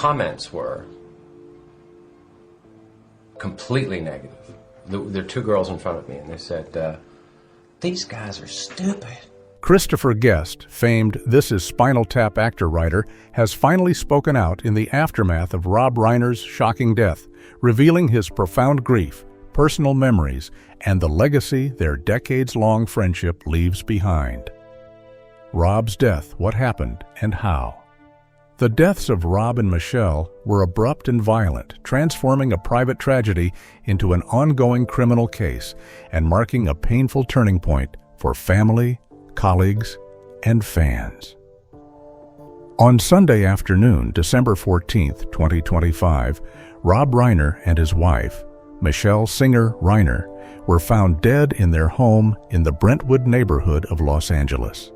Comments were completely negative. There are two girls in front of me, and they said, these guys are stupid. Christopher Guest, famed This Is Spinal Tap actor-writer, has finally spoken out in the aftermath of Rob Reiner's shocking death, revealing his profound grief, personal memories, and the legacy their decades-long friendship leaves behind. Rob's death, what happened, and how? The deaths of Rob and Michelle were abrupt and violent, transforming a private tragedy into an ongoing criminal case and marking a painful turning point for family, colleagues, and fans. On Sunday afternoon, December 14, 2025, Rob Reiner and his wife, Michelle Singer Reiner, were found dead in their home in the Brentwood neighborhood of Los Angeles.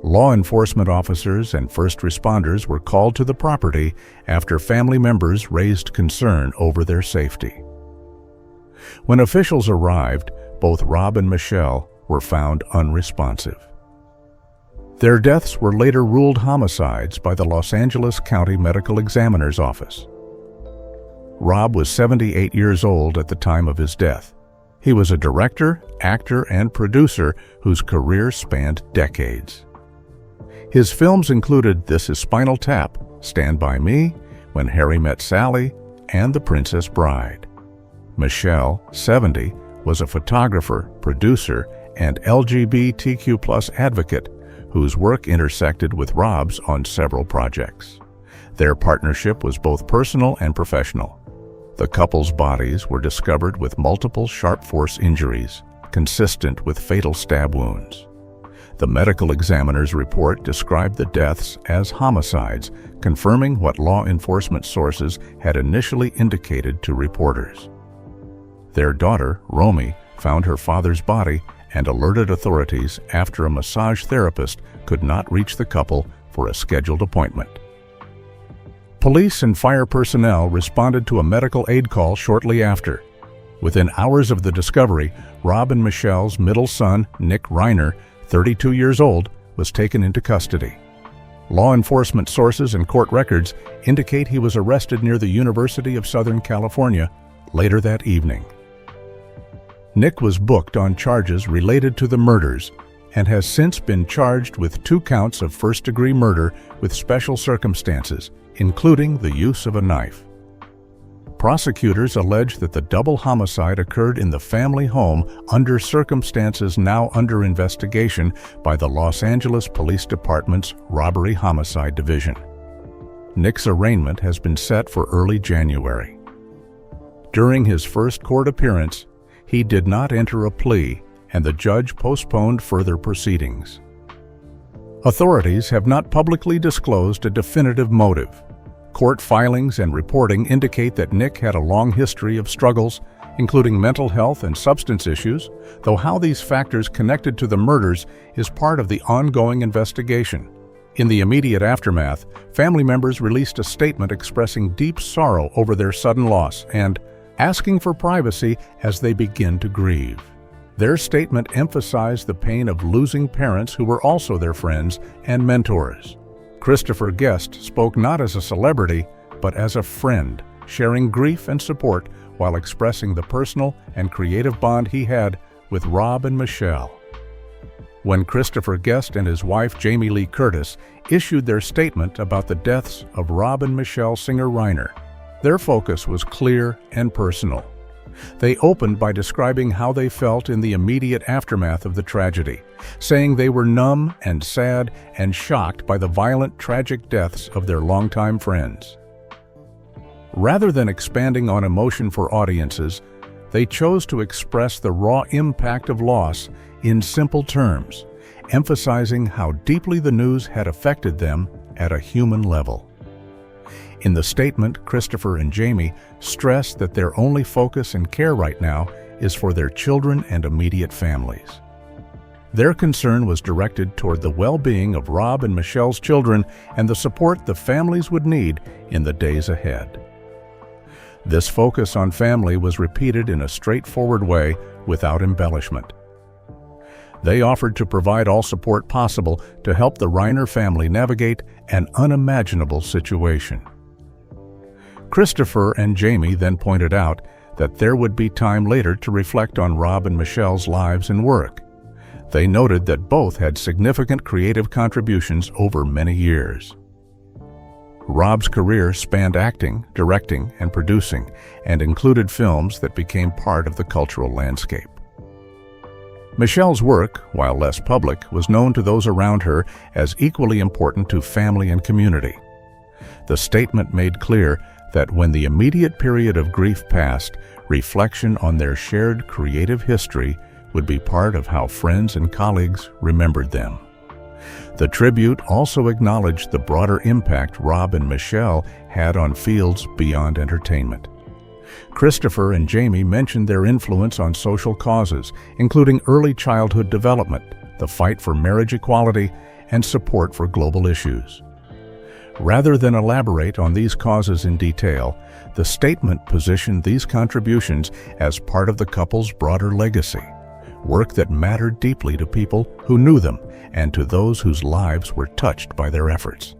Law enforcement officers and first responders were called to the property after family members raised concern over their safety. When officials arrived, both Rob and Michelle were found unresponsive. Their deaths were later ruled homicides by the Los Angeles County Medical Examiner's Office. Rob was 78 years old at the time of his death. He was a director, actor, and producer whose career spanned decades. His films included This Is Spinal Tap, Stand By Me, When Harry Met Sally, and The Princess Bride. Michelle, 70, was a photographer, producer, and LGBTQ+ advocate whose work intersected with Rob's on several projects. Their partnership was both personal and professional. The couple's bodies were discovered with multiple sharp force injuries, consistent with fatal stab wounds. The medical examiner's report described the deaths as homicides, confirming what law enforcement sources had initially indicated to reporters. Their daughter, Romy, found her father's body and alerted authorities after a massage therapist could not reach the couple for a scheduled appointment. Police and fire personnel responded to a medical aid call shortly after. Within hours of the discovery, Rob and Michelle's middle son, Nick Reiner, 32 years old, was taken into custody. Law enforcement sources and court records indicate he was arrested near the University of Southern California later that evening. Nick was booked on charges related to the murders and has since been charged with 2 counts of first-degree murder with special circumstances, including the use of a knife. Prosecutors allege that the double homicide occurred in the family home under circumstances now under investigation by the Los Angeles Police Department's Robbery Homicide Division. Nick's arraignment has been set for early January. During his first court appearance, he did not enter a plea, and the judge postponed further proceedings. Authorities have not publicly disclosed a definitive motive. Court filings and reporting indicate that Nick had a long history of struggles, including mental health and substance issues, though how these factors connected to the murders is part of the ongoing investigation. In the immediate aftermath, family members released a statement expressing deep sorrow over their sudden loss and asking for privacy as they begin to grieve. Their statement emphasized the pain of losing parents who were also their friends and mentors. Christopher Guest spoke not as a celebrity, but as a friend, sharing grief and support while expressing the personal and creative bond he had with Rob and Michelle. When Christopher Guest and his wife Jamie Lee Curtis issued their statement about the deaths of Rob and Michelle Singer Reiner, their focus was clear and personal. They opened by describing how they felt in the immediate aftermath of the tragedy, saying they were numb and sad and shocked by the violent, tragic deaths of their longtime friends. Rather than expanding on emotion for audiences, they chose to express the raw impact of loss in simple terms, emphasizing how deeply the news had affected them at a human level. In the statement, Christopher and Jamie stressed that their only focus and care right now is for their children and immediate families. Their concern was directed toward the well-being of Rob and Michelle's children and the support the families would need in the days ahead. This focus on family was repeated in a straightforward way without embellishment. They offered to provide all support possible to help the Reiner family navigate an unimaginable situation. Christopher and Jamie then pointed out that there would be time later to reflect on Rob and Michelle's lives and work. They noted that both had significant creative contributions over many years. Rob's career spanned acting, directing, and producing, and included films that became part of the cultural landscape. Michelle's work, while less public, was known to those around her as equally important to family and community. The statement made clear that when the immediate period of grief passed, reflection on their shared creative history would be part of how friends and colleagues remembered them. The tribute also acknowledged the broader impact Rob and Michelle had on fields beyond entertainment. Christopher and Jamie mentioned their influence on social causes, including early childhood development, the fight for marriage equality, and support for global issues. Rather than elaborate on these causes in detail, the statement positioned these contributions as part of the couple's broader legacy, work that mattered deeply to people who knew them and to those whose lives were touched by their efforts.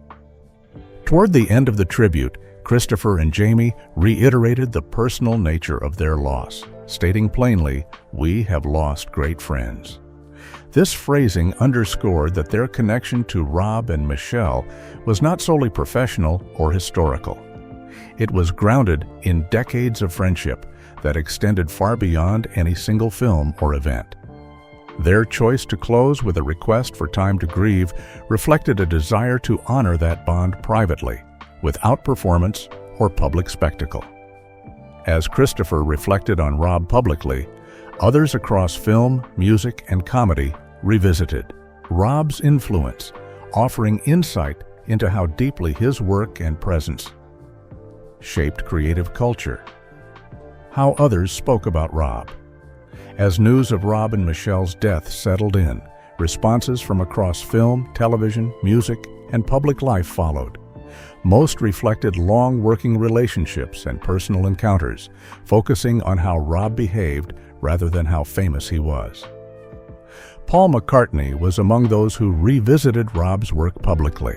Toward the end of the tribute, Christopher and Jamie reiterated the personal nature of their loss, stating plainly, "We have lost great friends." This phrasing underscored that their connection to Rob and Michelle was not solely professional or historical. It was grounded in decades of friendship that extended far beyond any single film or event. Their choice to close with a request for time to grieve reflected a desire to honor that bond privately, without performance or public spectacle. As Christopher reflected on Rob publicly, others across film, music, and comedy revisited Rob's influence, offering insight into how deeply his work and presence shaped creative culture. How others spoke about Rob. As news of Rob and Michelle's death settled in, responses from across film, television, music, and public life followed. Most reflected long working relationships and personal encounters, focusing on how Rob behaved rather than how famous he was. Paul McCartney was among those who revisited Rob's work publicly.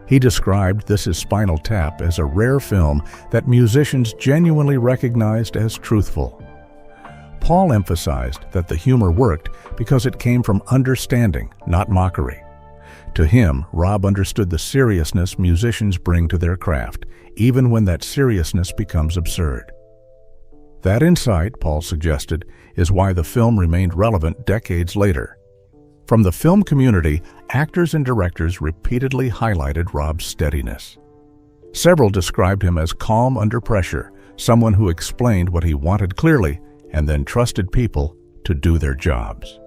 He described This Is Spinal Tap as a rare film that musicians genuinely recognized as truthful. Paul emphasized that the humor worked because it came from understanding, not mockery. To him, Rob understood the seriousness musicians bring to their craft, even when that seriousness becomes absurd. That insight, Paul suggested, is why the film remained relevant decades later. From the film community, actors and directors repeatedly highlighted Rob's steadiness. Several described him as calm under pressure, someone who explained what he wanted clearly and then trusted people to do their jobs.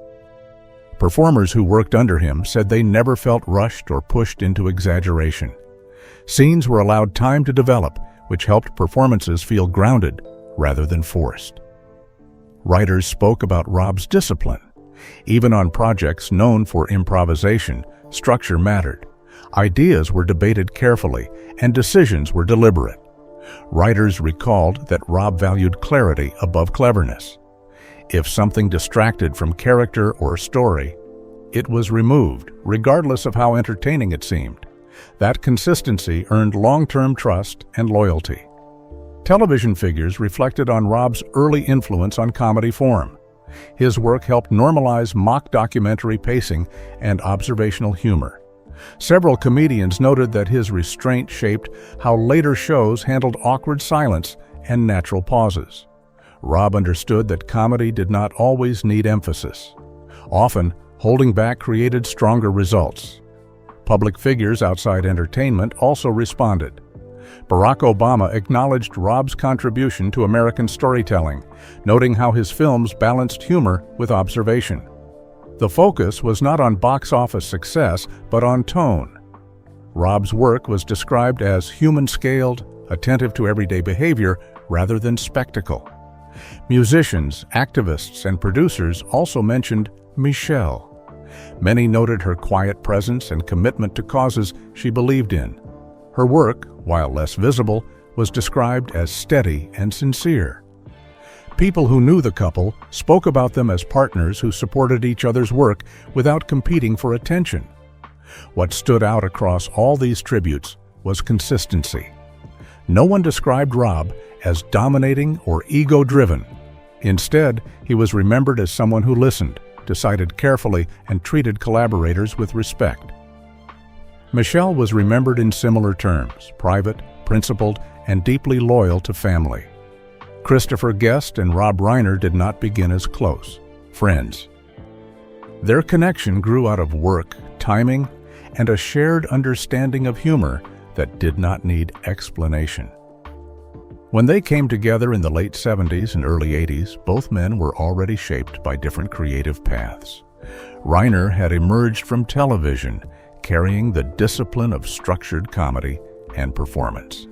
Performers who worked under him said they never felt rushed or pushed into exaggeration. Scenes were allowed time to develop, which helped performances feel grounded rather than forced. Writers spoke about Rob's discipline. Even on projects known for improvisation, structure mattered. Ideas were debated carefully, and decisions were deliberate. Writers recalled that Rob valued clarity above cleverness. If something distracted from character or story, it was removed, regardless of how entertaining it seemed. That consistency earned long-term trust and loyalty. Television figures reflected on Rob's early influence on comedy form. His work helped normalize mock documentary pacing and observational humor. Several comedians noted that his restraint shaped how later shows handled awkward silence and natural pauses. Rob understood that comedy did not always need emphasis. Often, holding back created stronger results. Public figures outside entertainment also responded. Barack Obama acknowledged Rob's contribution to American storytelling, noting how his films balanced humor with observation. The focus was not on box office success, but on tone. Rob's work was described as human-scaled, attentive to everyday behavior rather than spectacle. Musicians, activists, and producers also mentioned Michelle. Many noted her quiet presence and commitment to causes she believed in. Her work, while less visible, was described as steady and sincere. People who knew the couple spoke about them as partners who supported each other's work without competing for attention. What stood out across all these tributes was consistency. No one described Rob as dominating or ego-driven. Instead, he was remembered as someone who listened, decided carefully, and treated collaborators with respect. Michelle was remembered in similar terms: private, principled, and deeply loyal to family. Christopher Guest and Rob Reiner did not begin as close friends. Their connection grew out of work, timing, and a shared understanding of humor that did not need explanation. When they came together in the late 70s and early 80s, both men were already shaped by different creative paths. Reiner had emerged from television, carrying the discipline of structured comedy and performance.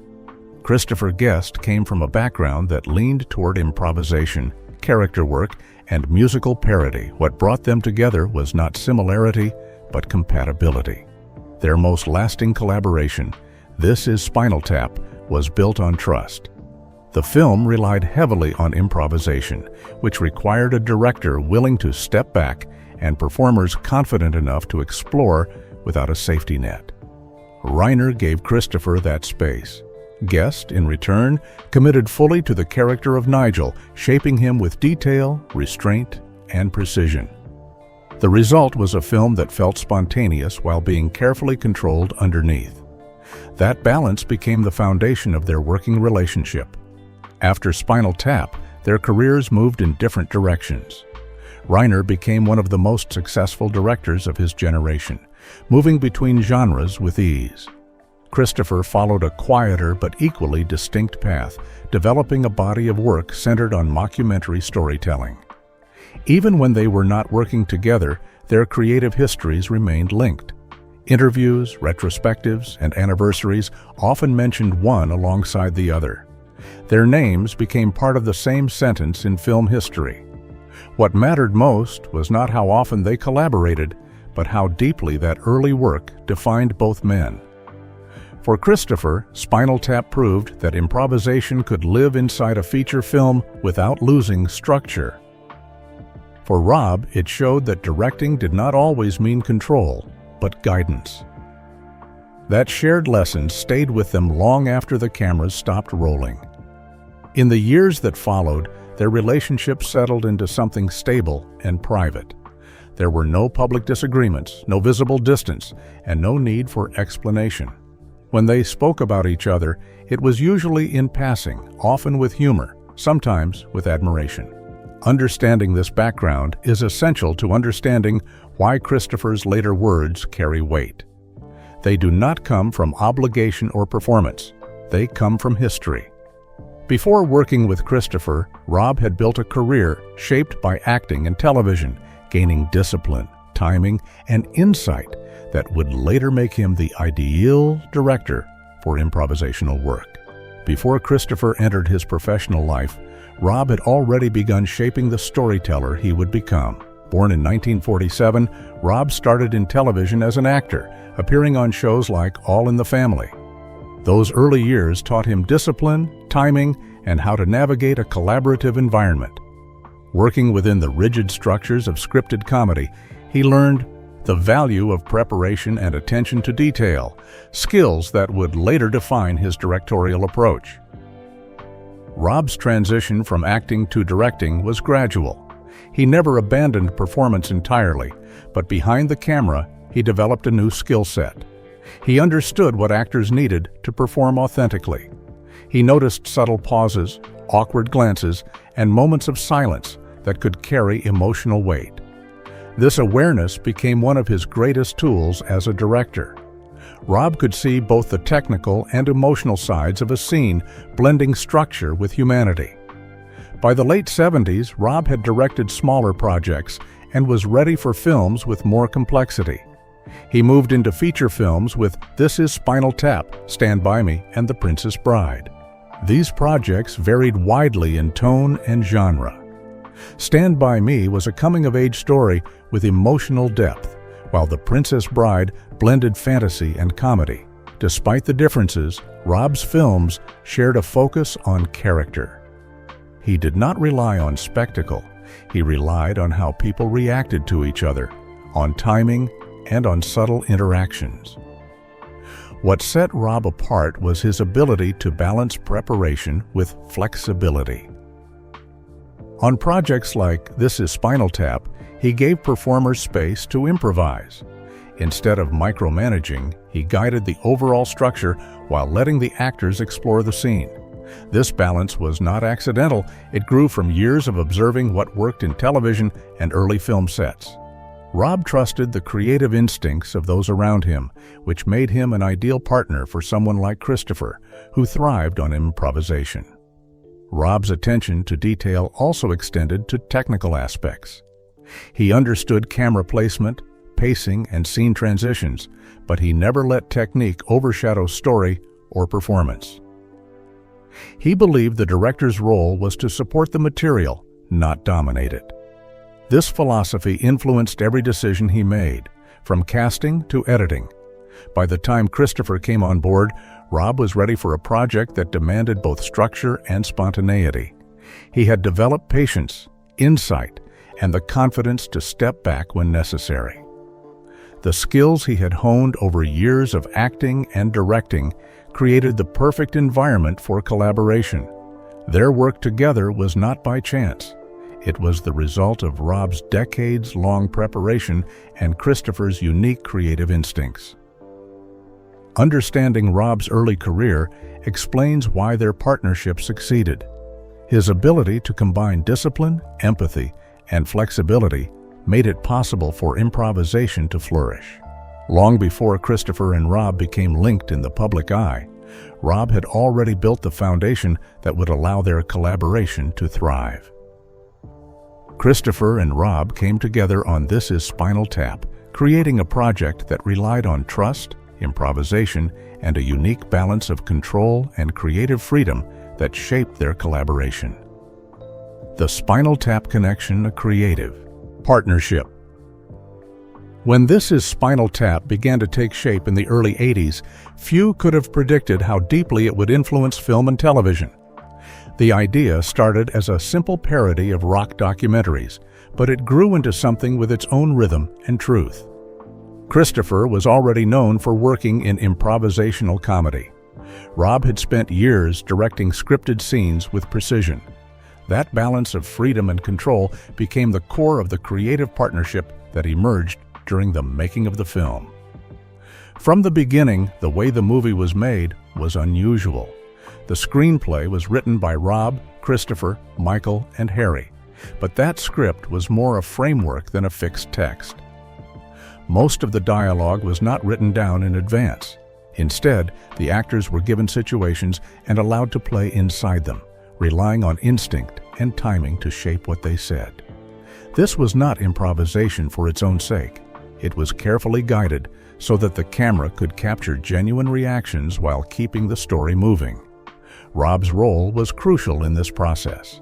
Christopher Guest came from a background that leaned toward improvisation, character work, and musical parody. What brought them together was not similarity, but compatibility. Their most lasting collaboration, This Is Spinal Tap, was built on trust. The film relied heavily on improvisation, which required a director willing to step back and performers confident enough to explore without a safety net. Reiner gave Christopher that space. Guest, in return, committed fully to the character of Nigel, shaping him with detail, restraint, and precision. The result was a film that felt spontaneous while being carefully controlled underneath. That balance became the foundation of their working relationship. After Spinal Tap, their careers moved in different directions. Reiner became one of the most successful directors of his generation, moving between genres with ease. Christopher followed a quieter but equally distinct path, developing a body of work centered on mockumentary storytelling. Even when they were not working together, their creative histories remained linked. Interviews, retrospectives, and anniversaries often mentioned one alongside the other. Their names became part of the same sentence in film history. What mattered most was not how often they collaborated, but how deeply that early work defined both men. For Christopher, Spinal Tap proved that improvisation could live inside a feature film without losing structure. For Rob, it showed that directing did not always mean control, but guidance. That shared lesson stayed with them long after the cameras stopped rolling. In the years that followed, their relationship settled into something stable and private. There were no public disagreements, no visible distance, and no need for explanation. When they spoke about each other, it was usually in passing, often with humor, sometimes with admiration. Understanding this background is essential to understanding why Christopher's later words carry weight. They do not come from obligation or performance. They come from history. Before working with Christopher, Rob had built a career shaped by acting and television, gaining discipline, timing, and insight that would later make him the ideal director for improvisational work. Before Christopher entered his professional life, Rob had already begun shaping the storyteller he would become. Born in 1947, Rob started in television as an actor, appearing on shows like All in the Family. Those early years taught him discipline, timing, and how to navigate a collaborative environment. Working within the rigid structures of scripted comedy, he learned the value of preparation and attention to detail, skills that would later define his directorial approach. Rob's transition from acting to directing was gradual. He never abandoned performance entirely, but behind the camera, he developed a new skill set. He understood what actors needed to perform authentically. He noticed subtle pauses, awkward glances, and moments of silence that could carry emotional weight. This awareness became one of his greatest tools as a director. Rob could see both the technical and emotional sides of a scene, blending structure with humanity. By the late 70s, Rob had directed smaller projects and was ready for films with more complexity. He moved into feature films with This Is Spinal Tap, Stand By Me, and The Princess Bride. These projects varied widely in tone and genre. Stand By Me was a coming-of-age story with emotional depth, while The Princess Bride blended fantasy and comedy. Despite the differences, Rob's films shared a focus on character. He did not rely on spectacle. He relied on how people reacted to each other, on timing, and on subtle interactions. What set Rob apart was his ability to balance preparation with flexibility. On projects like This Is Spinal Tap, he gave performers space to improvise. Instead of micromanaging, he guided the overall structure while letting the actors explore the scene. This balance was not accidental. It grew from years of observing what worked in television and early film sets. Rob trusted the creative instincts of those around him, which made him an ideal partner for someone like Christopher, who thrived on improvisation. Rob's attention to detail also extended to technical aspects. He understood camera placement, pacing, and scene transitions, but he never let technique overshadow story or performance. He believed the director's role was to support the material, not dominate it. This philosophy influenced every decision he made, from casting to editing. By the time Christopher came on board, Rob was ready for a project that demanded both structure and spontaneity. He had developed patience, insight, and the confidence to step back when necessary. The skills he had honed over years of acting and directing created the perfect environment for collaboration. Their work together was not by chance. It was the result of Rob's decades-long preparation and Christopher's unique creative instincts. Understanding Rob's early career explains why their partnership succeeded. His ability to combine discipline, empathy, and flexibility made it possible for improvisation to flourish. Long before Christopher and Rob became linked in the public eye, Rob had already built the foundation that would allow their collaboration to thrive. Christopher and Rob came together on This Is Spinal Tap, creating a project that relied on trust, improvisation, and a unique balance of control and creative freedom that shaped their collaboration. The Spinal Tap Connection, a creative partnership. When This Is Spinal Tap began to take shape in the early 80s, few could have predicted how deeply it would influence film and television. The idea started as a simple parody of rock documentaries, but it grew into something with its own rhythm and truth. Christopher was already known for working in improvisational comedy. Rob had spent years directing scripted scenes with precision. That balance of freedom and control became the core of the creative partnership that emerged during the making of the film. From the beginning, the way the movie was made was unusual. The screenplay was written by Rob, Christopher, Michael, and Harry, but that script was more a framework than a fixed text. Most of the dialogue was not written down in advance. Instead, the actors were given situations and allowed to play inside them, relying on instinct and timing to shape what they said. This was not improvisation for its own sake. It was carefully guided so that the camera could capture genuine reactions while keeping the story moving. Rob's role was crucial in this process.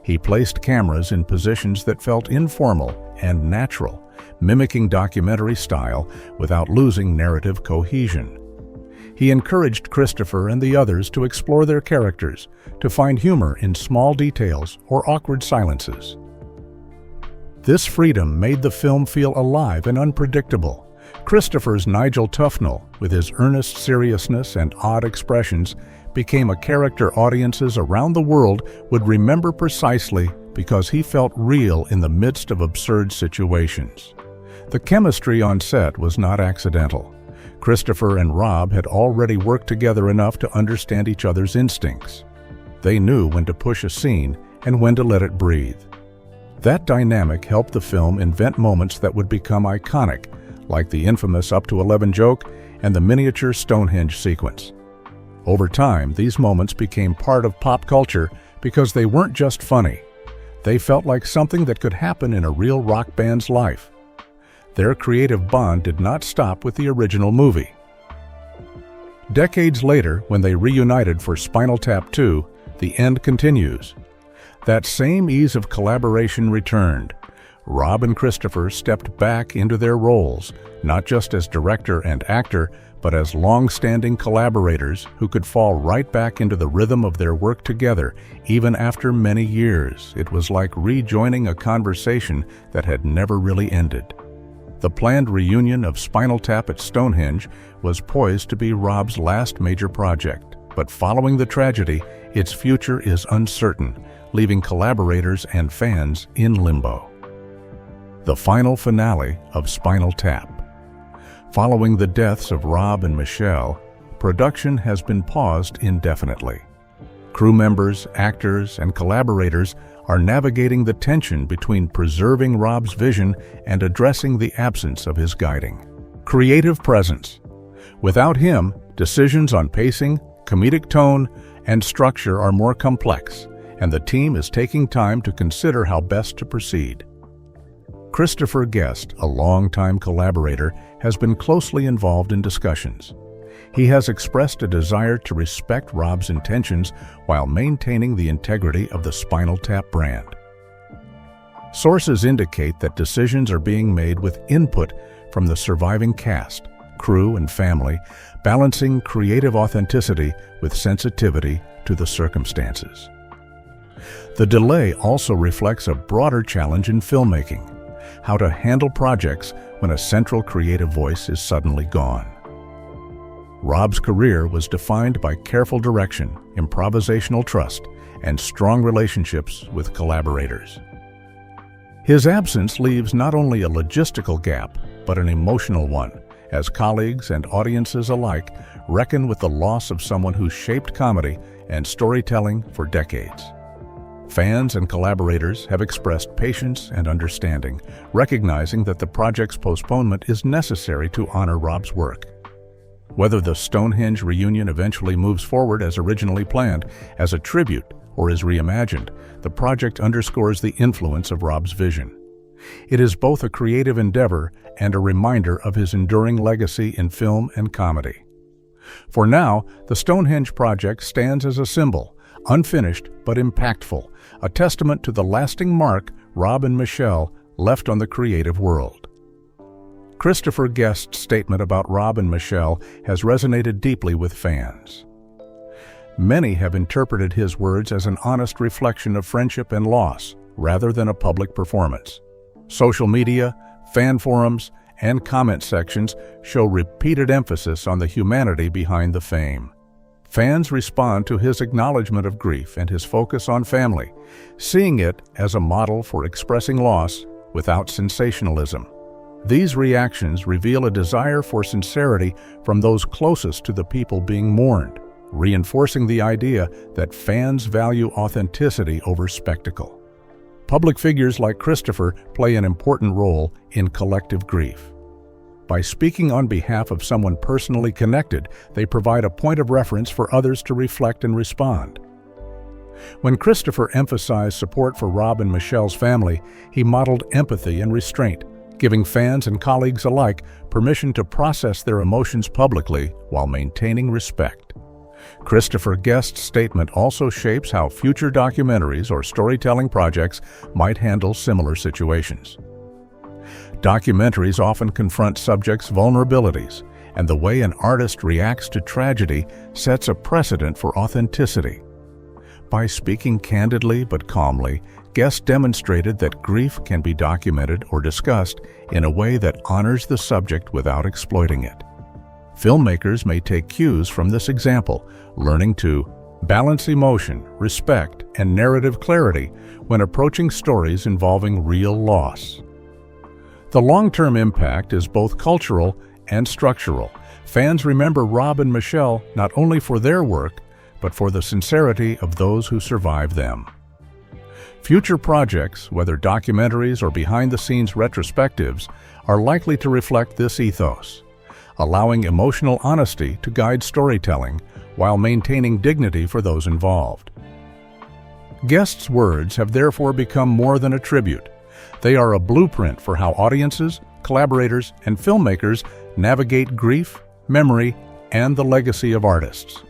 He placed cameras in positions that felt informal and natural, mimicking documentary style without losing narrative cohesion. He encouraged Christopher and the others to explore their characters, to find humor in small details or awkward silences. This freedom made the film feel alive and unpredictable. Christopher's Nigel Tufnell, with his earnest seriousness and odd expressions, became a character audiences around the world would remember precisely because he felt real in the midst of absurd situations. The chemistry on set was not accidental. Christopher and Rob had already worked together enough to understand each other's instincts. They knew when to push a scene and when to let it breathe. That dynamic helped the film invent moments that would become iconic, like the infamous Up to 11 joke and the miniature Stonehenge sequence. Over time, these moments became part of pop culture because they weren't just funny. They felt like something that could happen in a real rock band's life. Their creative bond did not stop with the original movie. Decades later, when they reunited for Spinal Tap 2, the end continues. That same ease of collaboration returned. Rob and Christopher stepped back into their roles, not just as director and actor, but as long-standing collaborators who could fall right back into the rhythm of their work together, even after many years. It was like rejoining a conversation that had never really ended. The planned reunion of Spinal Tap at Stonehenge was poised to be Rob's last major project, but following the tragedy, its future is uncertain, leaving collaborators and fans in limbo. The final finale of Spinal Tap. Following the deaths of Rob and Michelle, production has been paused indefinitely. Crew members, actors, and collaborators are navigating the tension between preserving Rob's vision and addressing the absence of his guiding. Creative presence. Without him, decisions on pacing, comedic tone, and structure are more complex, and the team is taking time to consider how best to proceed. Christopher Guest, a longtime collaborator, has been closely involved in discussions. He has expressed a desire to respect Rob's intentions while maintaining the integrity of the Spinal Tap brand. Sources indicate that decisions are being made with input from the surviving cast, crew, and family, balancing creative authenticity with sensitivity to the circumstances. The delay also reflects a broader challenge in filmmaking: how to handle projects when a central creative voice is suddenly gone. Rob's career was defined by careful direction, improvisational trust, and strong relationships with collaborators. His absence leaves not only a logistical gap, but an emotional one, as colleagues and audiences alike reckon with the loss of someone who shaped comedy and storytelling for decades. Fans and collaborators have expressed patience and understanding, recognizing that the project's postponement is necessary to honor Rob's work. Whether the Stonehenge reunion eventually moves forward as originally planned, as a tribute, or is reimagined, the project underscores the influence of Rob's vision. It is both a creative endeavor and a reminder of his enduring legacy in film and comedy. For now, the Stonehenge project stands as a symbol, unfinished but impactful, a testament to the lasting mark Rob and Michelle left on the creative world. Christopher Guest's statement about Rob and Michelle has resonated deeply with fans. Many have interpreted his words as an honest reflection of friendship and loss, rather than a public performance. Social media, fan forums, and comment sections show repeated emphasis on the humanity behind the fame. Fans respond to his acknowledgement of grief and his focus on family, seeing it as a model for expressing loss without sensationalism. These reactions reveal a desire for sincerity from those closest to the people being mourned, reinforcing the idea that fans value authenticity over spectacle. Public figures like Christopher play an important role in collective grief. By speaking on behalf of someone personally connected, they provide a point of reference for others to reflect and respond. When Christopher emphasized support for Rob and Michelle's family, he modeled empathy and restraint, giving fans and colleagues alike permission to process their emotions publicly while maintaining respect. Christopher Guest's statement also shapes how future documentaries or storytelling projects might handle similar situations. Documentaries often confront subjects' vulnerabilities, and the way an artist reacts to tragedy sets a precedent for authenticity. By speaking candidly but calmly, Guest demonstrated that grief can be documented or discussed in a way that honors the subject without exploiting it. Filmmakers may take cues from this example, learning to balance emotion, respect, and narrative clarity when approaching stories involving real loss. The long-term impact is both cultural and structural. Fans remember Rob and Michelle not only for their work, but for the sincerity of those who survived them. Future projects, whether documentaries or behind-the-scenes retrospectives, are likely to reflect this ethos, allowing emotional honesty to guide storytelling while maintaining dignity for those involved. Guest's words have therefore become more than a tribute. They are a blueprint for how audiences, collaborators, and filmmakers navigate grief, memory, and the legacy of artists.